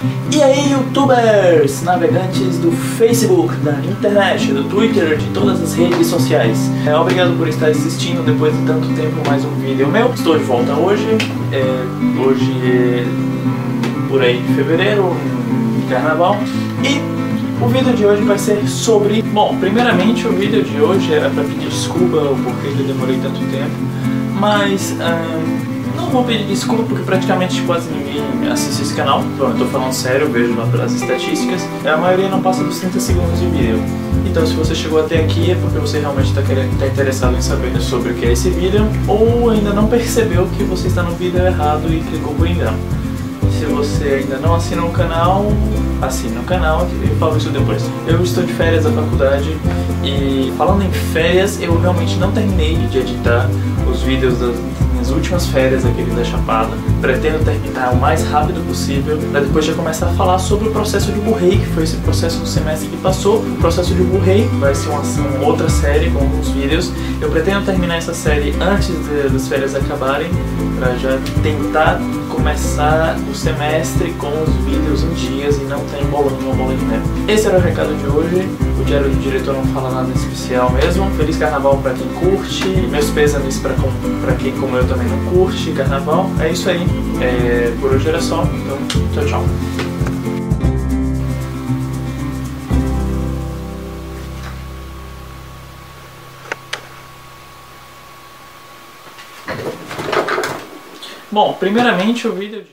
E aí, youtubers, navegantes do Facebook, da internet, do Twitter, de todas as redes sociais. Obrigado por estar assistindo depois de tanto tempo mais um vídeo meu. Estou de volta hoje. Hoje é por aí de fevereiro, carnaval. E o vídeo de hoje vai ser sobre... Bom, primeiramente o vídeo de hoje era para pedir desculpa porque eu demorei tanto tempo. Mas... não vou pedir desculpa porque praticamente quase ninguém assiste esse canal. Bom, eu tô falando sério, eu vejo pelas estatísticas. A maioria não passa dos 30 segundos de vídeo. Então se você chegou até aqui é porque você realmente tá interessado em saber sobre o que é esse vídeo, ou ainda não percebeu que você está no vídeo errado e clicou por engano. Se você ainda não assina o canal, assina o canal e falo isso depois. Eu estou de férias da faculdade e falando em férias, eu realmente não terminei de editar os vídeos das minhas últimas férias aqui da Chapada. Pretendo terminar o mais rápido possível para depois já começar a falar sobre o processo de Burrei, que foi esse processo do semestre que passou. O processo de Burrei vai ser uma outra série com alguns vídeos. Eu pretendo terminar essa série antes das férias acabarem, para já tentar começar o semestre com os vídeos em dias e não ter embolando uma bola de neve. Esse era o recado de hoje. O Diário do Diretor não fala nada especial mesmo. Feliz Carnaval pra quem curte. Meus pêsames pra quem como eu também não curte Carnaval. É isso aí. Por hoje era só. Então, tchau, tchau. Bom, primeiramente o vídeo...